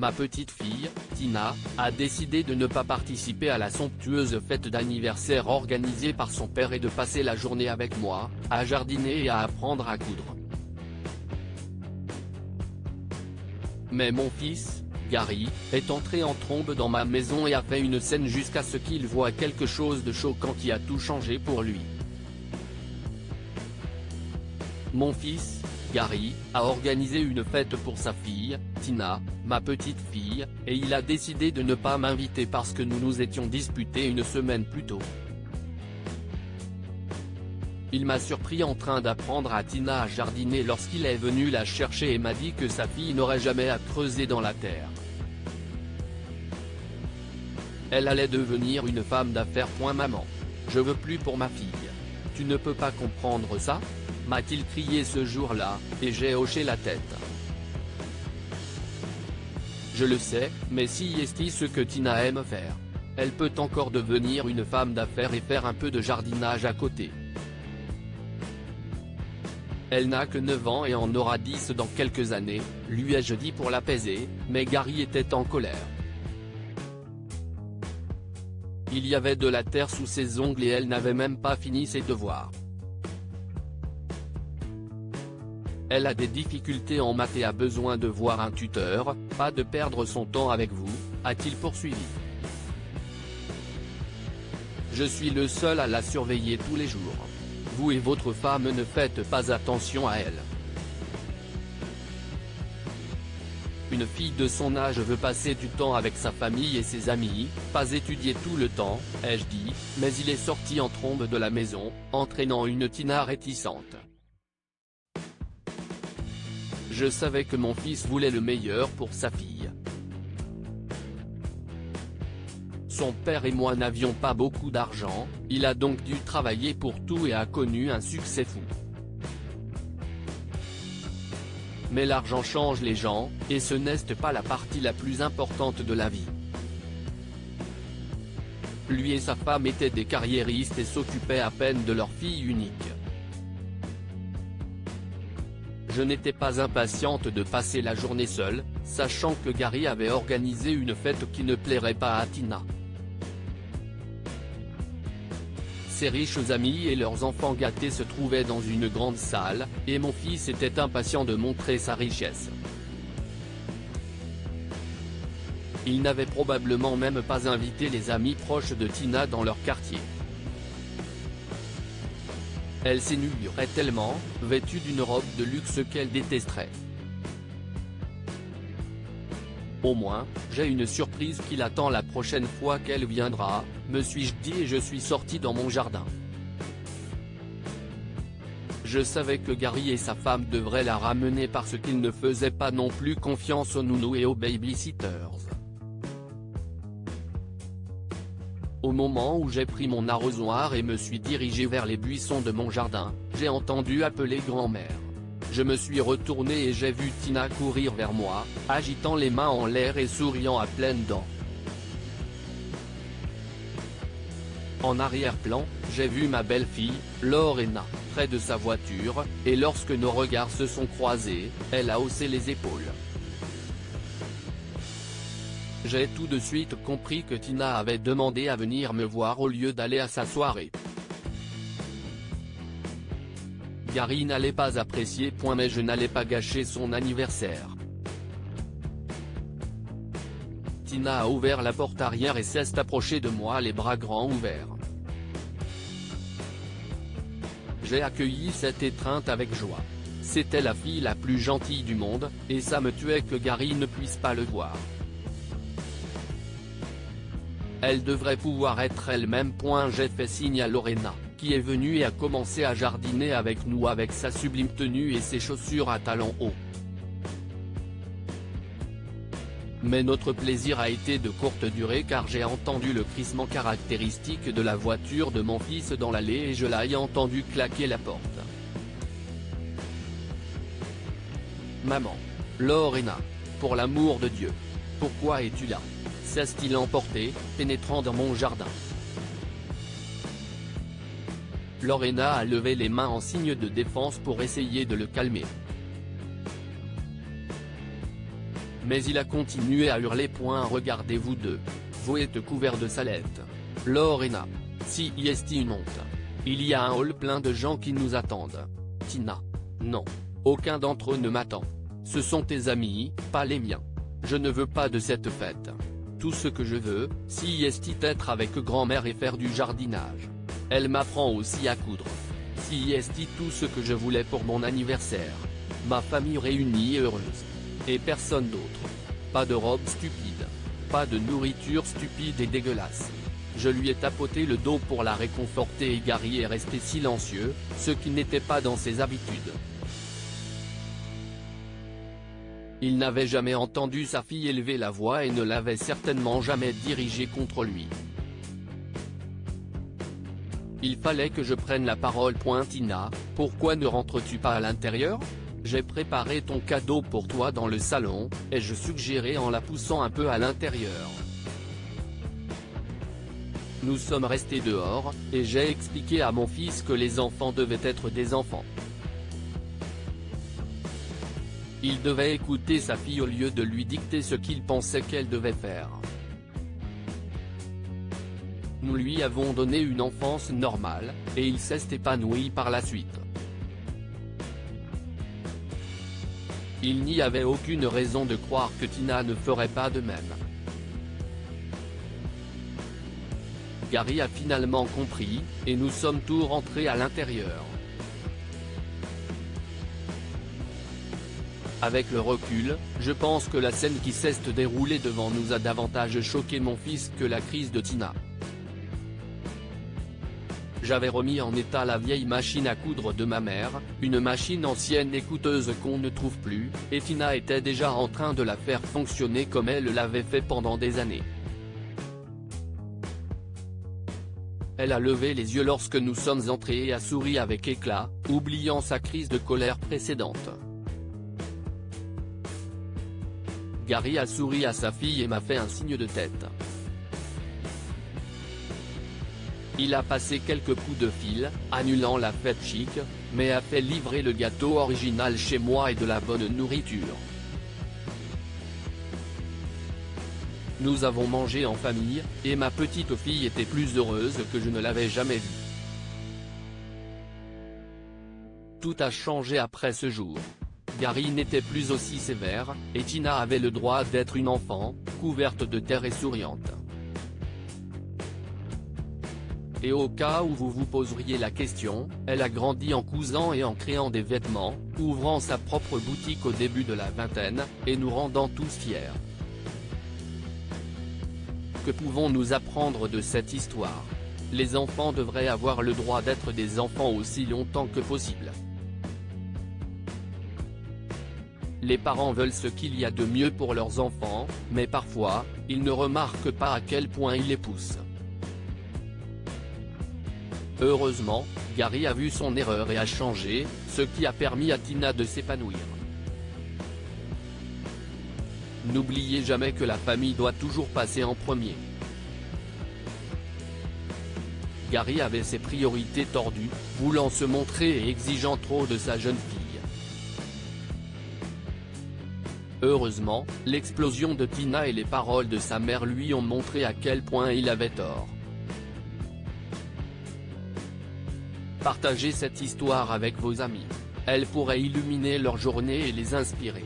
ma petite fille, Tina, a décidé de ne pas participer à la somptueuse fête d'anniversaire organisée par son père et de passer la journée avec moi, à jardiner et à apprendre à coudre. Mais mon fils, Gary, est entré en trombe dans ma maison et a fait une scène jusqu'à ce qu'il voie quelque chose de choquant qui a tout changé pour lui. Mon fils, Gary, a organisé une fête pour sa fille, Tina, ma petite fille, et il a décidé de ne pas m'inviter parce que nous nous étions disputés une semaine plus tôt. Il m'a surpris en train d'apprendre à Tina à jardiner lorsqu'il est venu la chercher et m'a dit que sa fille n'aurait jamais à creuser dans la terre. Elle allait devenir une femme d'affaires. Maman. Je veux plus pour ma fille. Tu ne peux pas comprendre ça ? M'a-t-il crié ce jour-là, et j'ai hoché la tête. Je le sais, mais si est ce que Tina aime faire. Elle peut encore devenir une femme d'affaires et faire un peu de jardinage à côté. Elle n'a que 9 ans et en aura 10 dans quelques années, lui ai-je dit pour l'apaiser, mais Gary était en colère. Il y avait de la terre sous ses ongles et elle n'avait même pas fini ses devoirs. Elle a des difficultés en maths et a besoin de voir un tuteur, pas de perdre son temps avec vous, a-t-il poursuivi. Je suis le seul à la surveiller tous les jours. Vous et votre femme ne faites pas attention à elle. Une fille de son âge veut passer du temps avec sa famille et ses amis, pas étudier tout le temps, ai-je dit, mais il est sorti en trombe de la maison, entraînant une Tina réticente. Je savais que mon fils voulait le meilleur pour sa fille. Son père et moi n'avions pas beaucoup d'argent, il a donc dû travailler pour tout et a connu un succès fou. Mais l'argent change les gens, et ce n'est pas la partie la plus importante de la vie. Lui et sa femme étaient des carriéristes et s'occupaient à peine de leur fille unique. Je n'étais pas impatiente de passer la journée seule, sachant que Gary avait organisé une fête qui ne plairait pas à Tina. Ses riches amis et leurs enfants gâtés se trouvaient dans une grande salle, et mon fils était impatient de montrer sa richesse. Il n'avait probablement même pas invité les amis proches de Tina dans leur quartier. Elle s'énuirait tellement, vêtue d'une robe de luxe qu'elle détesterait. Au moins, j'ai une surprise qui l'attend la prochaine fois qu'elle viendra, me suis-je dit et je suis sorti dans mon jardin. Je savais que Gary et sa femme devraient la ramener parce qu'ils ne faisaient pas non plus confiance aux nounous et aux babysitters. Au moment où j'ai pris mon arrosoir et me suis dirigé vers les buissons de mon jardin, j'ai entendu appeler grand-mère. Je me suis retourné et j'ai vu Tina courir vers moi, agitant les mains en l'air et souriant à pleines dents. En arrière-plan, j'ai vu ma belle-fille, Lorena, près de sa voiture, et lorsque nos regards se sont croisés, elle a haussé les épaules. J'ai tout de suite compris que Tina avait demandé à venir me voir au lieu d'aller à sa soirée. Gary n'allait pas apprécier. Mais je n'allais pas gâcher son anniversaire. Tina a ouvert la porte arrière et s'est approchée de moi les bras grands ouverts. J'ai accueilli cette étreinte avec joie. C'était la fille la plus gentille du monde, et ça me tuait que Gary ne puisse pas le voir. Elle devrait pouvoir être elle-même. J'ai fait signe à Lorena, qui est venue et a commencé à jardiner avec nous avec sa sublime tenue et ses chaussures à talons hauts. Mais notre plaisir a été de courte durée car j'ai entendu le crissement caractéristique de la voiture de mon fils dans l'allée et je l'ai entendu claquer la porte. Maman. Lorena. Pour l'amour de Dieu. Pourquoi es-tu là ? S'est-il emporté, pénétrant dans mon jardin. Lorena a levé les mains en signe de défense pour essayer de le calmer. Mais il a continué à hurler. Regardez vous deux. Vous êtes couverts de saleté. Lorena. Si est une honte. Il y a un hall plein de gens qui nous attendent. Tina. Non. Aucun d'entre eux ne m'attend. Ce sont tes amis, pas les miens. Je ne veux pas de cette fête. Tout ce que je veux, c'est être avec grand-mère et faire du jardinage. Elle m'apprend aussi à coudre. C'est tout ce que je voulais pour mon anniversaire. Ma famille réunie et heureuse. Et personne d'autre. Pas de robe stupide. Pas de nourriture stupide et dégueulasse. Je lui ai tapoté le dos pour la réconforter et Gary est resté silencieux, ce qui n'était pas dans ses habitudes. Il n'avait jamais entendu sa fille élever la voix et ne l'avait certainement jamais dirigée contre lui. Il fallait que je prenne la parole. Tina, pourquoi ne rentres-tu pas à l'intérieur? J'ai préparé ton cadeau pour toi dans le salon, ai-je suggéré en la poussant un peu à l'intérieur. Nous sommes restés dehors, et j'ai expliqué à mon fils que les enfants devaient être des enfants. Il devait écouter sa fille au lieu de lui dicter ce qu'il pensait qu'elle devait faire. Nous lui avons donné une enfance normale, et il s'est épanoui par la suite. Il n'y avait aucune raison de croire que Tina ne ferait pas de même. Gary a finalement compris, et nous sommes tous rentrés à l'intérieur. Avec le recul, je pense que la scène qui s'est déroulée devant nous a davantage choqué mon fils que la crise de Tina. J'avais remis en état la vieille machine à coudre de ma mère, une machine ancienne et coûteuse qu'on ne trouve plus, et Tina était déjà en train de la faire fonctionner comme elle l'avait fait pendant des années. Elle a levé les yeux lorsque nous sommes entrés et a souri avec éclat, oubliant sa crise de colère précédente. Gary a souri à sa fille et m'a fait un signe de tête. Il a passé quelques coups de fil, annulant la fête chic, mais a fait livrer le gâteau original chez moi et de la bonne nourriture. Nous avons mangé en famille, et ma petite fille était plus heureuse que je ne l'avais jamais vue. Tout a changé après ce jour. Gary n'était plus aussi sévère, et Tina avait le droit d'être une enfant, couverte de terre et souriante. Et au cas où vous vous poseriez la question, elle a grandi en cousant et en créant des vêtements, ouvrant sa propre boutique au début de la vingtaine, et nous rendant tous fiers. Que pouvons-nous apprendre de cette histoire? Les enfants devraient avoir le droit d'être des enfants aussi longtemps que possible. Les parents veulent ce qu'il y a de mieux pour leurs enfants, mais parfois, ils ne remarquent pas à quel point ils les poussent. Heureusement, Gary a vu son erreur et a changé, ce qui a permis à Tina de s'épanouir. N'oubliez jamais que la famille doit toujours passer en premier. Gary avait ses priorités tordues, voulant se montrer et exigeant trop de sa jeune fille. Heureusement, l'explosion de Tina et les paroles de sa mère lui ont montré à quel point il avait tort. Partagez cette histoire avec vos amis. Elle pourrait illuminer leur journée et les inspirer.